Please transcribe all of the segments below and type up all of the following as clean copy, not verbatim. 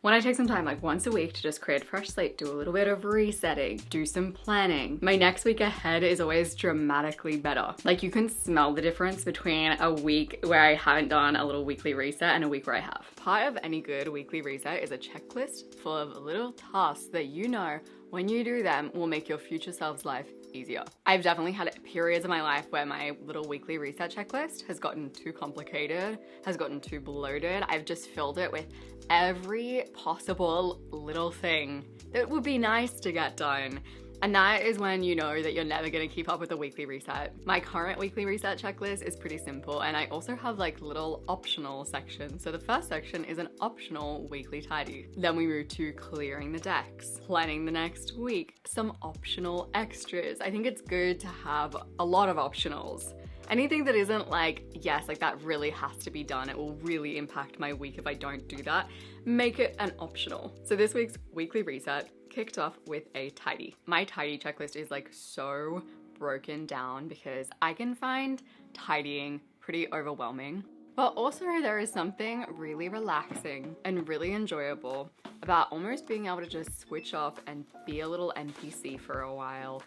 When I take some time, like once a week, to just create a fresh slate, do a little bit of resetting, do some planning, my next week ahead is always dramatically better. Like you can smell the difference between a week where I haven't done a little weekly reset and a week where I have. Part of any good weekly reset is a checklist full of little tasks that you know when you do them will make your future self's life easier. I've definitely had periods of my life where my little weekly reset checklist has gotten too complicated, has gotten too bloated. I've just filled it with every possible little thing that would be nice to get done. And that is when you know that you're never gonna keep up with a weekly reset. My current weekly reset checklist is pretty simple, and I also have like little optional sections. So the first section is an optional weekly tidy. Then we move to clearing the decks, planning the next week, some optional extras. I think it's good to have a lot of optionals. Anything that isn't like, yes, like that really has to be done, it will really impact my week if I don't do that, make it an optional. So this week's weekly reset kicked off with a tidy. My tidy checklist is like so broken down because I can find tidying pretty overwhelming. But also there is something really relaxing and really enjoyable about almost being able to just switch off and be a little NPC for a while,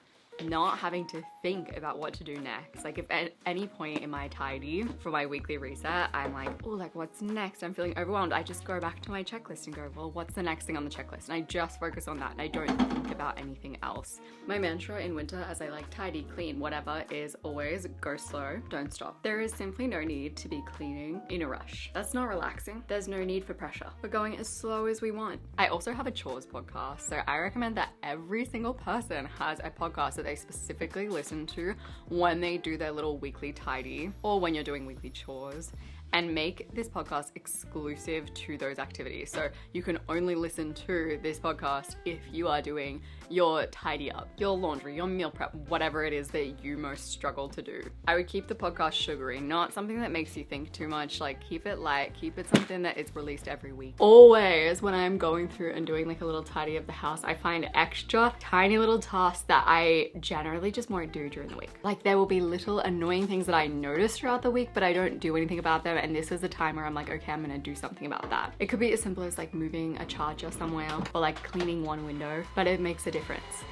not having to think about what to do next. Like if at any point in my tidy for my weekly reset, I'm like, oh, like what's next? I'm feeling overwhelmed. I just go back to my checklist and go, well, what's the next thing on the checklist? And I just focus on that and I don't think about anything else. My mantra in winter as I like tidy, clean, whatever, is always go slow, don't stop. There is simply no need to be cleaning in a rush. That's not relaxing. There's no need for pressure. We're going as slow as we want. I also have a chores podcast, so I recommend that every single person has a podcast that they specifically listen to when they do their little weekly tidy or when you're doing weekly chores, and make this podcast exclusive to those activities. So you can only listen to this podcast if you are doing your tidy up, your laundry, your meal prep, whatever it is that you most struggle to do. I would keep the podcast sugary, not something that makes you think too much. Like keep it light, keep it something that is released every week. Always when I'm going through and doing like a little tidy of the house, I find extra tiny little tasks that I generally just won't do during the week. Like there will be little annoying things that I notice throughout the week, but I don't do anything about them. And this is the time where I'm like, okay, I'm gonna do something about that. It could be as simple as like moving a charger somewhere or like cleaning one window, but it makes a difference.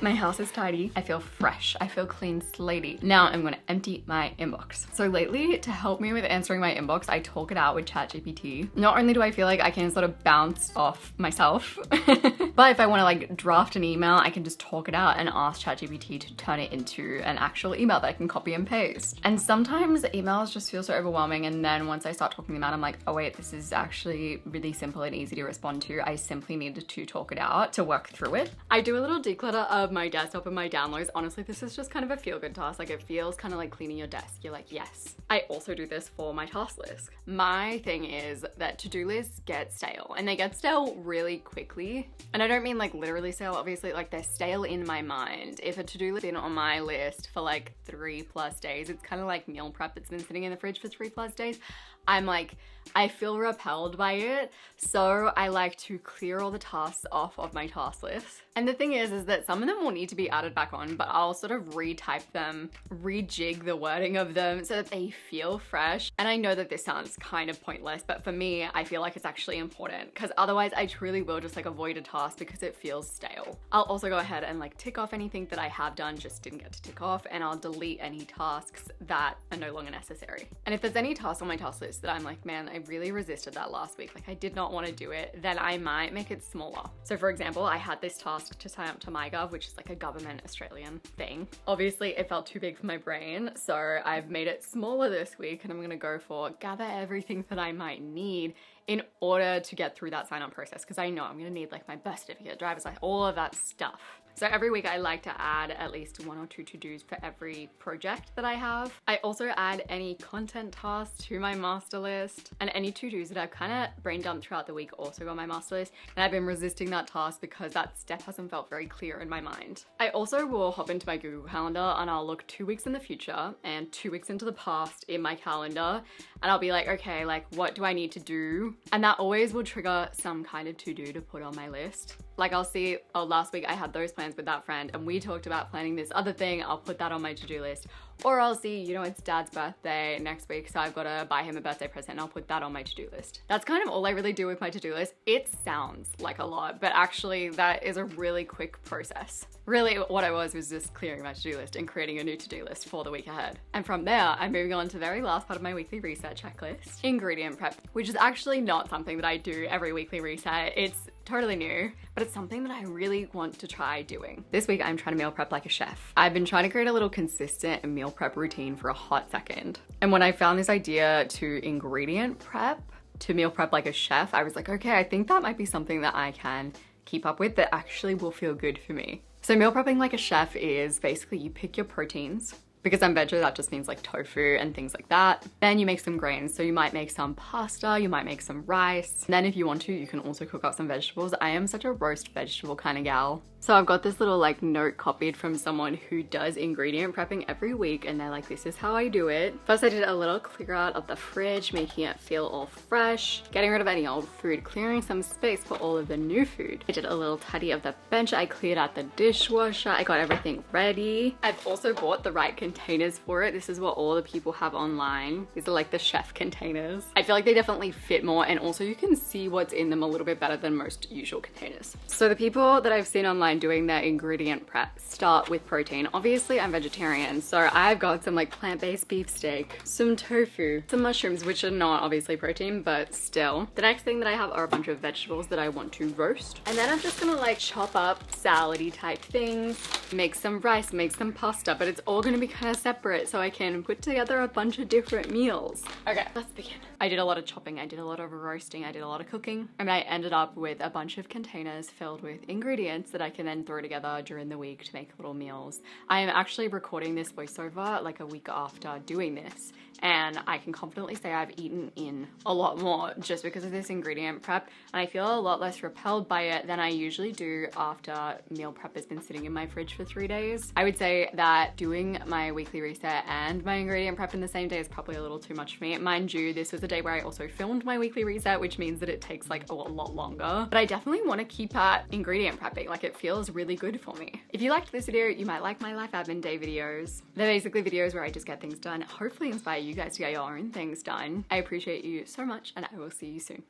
My house is tidy. I feel fresh. I feel clean slatey. Now I'm gonna empty my inbox. So lately, to help me with answering my inbox, I talk it out with ChatGPT. Not only do I feel like I can sort of bounce off myself, but if I wanna like draft an email, I can just talk it out and ask ChatGPT to turn it into an actual email that I can copy and paste. And sometimes emails just feel so overwhelming, and then once I start talking them out, I'm like, oh wait, this is actually really simple and easy to respond to. I simply needed to talk it out to work through it. I do a little declutter of my desktop and my downloads. Honestly, this is just kind of a feel-good task. Like it feels kind of like cleaning your desk. You're like, yes. I also do this for my task list. My thing is that to-do lists get stale, and they get stale really quickly. And I don't mean like literally stale, obviously, like they're stale in my mind. If a to-do list has been on my list for like 3+ days, it's kind of like meal prep that's been sitting in the fridge for 3+ days. I'm like, I feel repelled by it, so I like to clear all the tasks off of my task list. And the thing is that some of them will need to be added back on, but I'll sort of retype them, rejig the wording of them so that they feel fresh. And I know that this sounds kind of pointless, but for me, I feel like it's actually important, because otherwise I truly will just like avoid a task because it feels stale. I'll also go ahead and like tick off anything that I have done, just didn't get to tick off, and I'll delete any tasks that are no longer necessary. And if there's any tasks on my task list that I'm like, man, I really resisted that last week, like I did not want to do it, then I might make it smaller. So for example, I had this task to sign up to MyGov, which is like a government Australian thing. Obviously it felt too big for my brain, so I've made it smaller this week, and I'm gonna go for gather everything that I might need in order to get through that sign up process, because I know I'm gonna need like my birth certificate, driver's license, all of that stuff. So every week I like to add at least 1 or 2 to-dos for every project that I have. I also add any content tasks to my master list, and any to-dos that I've kind of brain dumped throughout the week also go on my master list. And I've been resisting that task because that step hasn't felt very clear in my mind. I also will hop into my Google Calendar and I'll look 2 weeks in the future and 2 weeks into the past in my calendar, and I'll be like, okay, like what do I need to do? And that always will trigger some kind of to-do to put on my list. Like I'll see, oh, last week I had those plans with that friend and we talked about planning this other thing, I'll put that on my to-do list. Or I'll see, you know, it's Dad's birthday next week, so I've got to buy him a birthday present and I'll put that on my to-do list. That's kind of all I really do with my to-do list. It sounds like a lot, but actually that is a really quick process. Really what I was just clearing my to-do list and creating a new to-do list for the week ahead. And from there, I'm moving on to the very last part of my weekly reset checklist, ingredient prep, which is actually not something that I do every weekly reset. It's totally new, but it's something that I really want to try doing. This week, I'm trying to meal prep like a chef. I've been trying to create a little consistent meal prep routine for a hot second. And when I found this idea to ingredient prep, to meal prep like a chef, I was like, okay, I think that might be something that I can keep up with that actually will feel good for me. So meal prepping like a chef is basically you pick your proteins. Because I'm veggie, that just means like tofu and things like that. Then you make some grains. So you might make some pasta, you might make some rice. And then if you want to, you can also cook up some vegetables. I am such a roast vegetable kind of gal. So I've got this little like note copied from someone who does ingredient prepping every week, and they're like, this is how I do it. First I did a little clear out of the fridge, making it feel all fresh, getting rid of any old food, clearing some space for all of the new food. I did a little tidy of the bench, I cleared out the dishwasher, I got everything ready. I've also bought the right containers for it. This is what all the people have online. These are like the chef containers. I feel like they definitely fit more, and also you can see what's in them a little bit better than most usual containers. So the people that I've seen online doing their ingredient prep start with protein. Obviously I'm vegetarian, so I've got some like plant-based beef steak, some tofu, some mushrooms, which are not obviously protein, but still. The next thing that I have are a bunch of vegetables that I want to roast. And then I'm just gonna like chop up salad-y type things, make some rice, make some pasta, but it's all gonna be kind of separate so I can put together a bunch of different meals. Okay, let's begin. I did a lot of chopping, I did a lot of roasting, I did a lot of cooking, and I ended up with a bunch of containers filled with ingredients that I can then throw together during the week to make little meals. I am actually recording this voiceover like a week after doing this, and I can confidently say I've eaten in a lot more just because of this ingredient prep, and I feel a lot less repelled by it than I usually do after meal prep has been sitting in my fridge for 3 days. I would say that doing my weekly reset and my ingredient prep in the same day is probably a little too much for me. Mind you, this was a day where I also filmed my weekly reset, which means that it takes like a lot longer, but I definitely want to keep at ingredient prepping. Like, it feels really good for me. If you liked this video, you might like my life admin day videos. They're basically videos where I just get things done, hopefully inspire you guys to get your own things done. I appreciate you so much, and I will see you soon.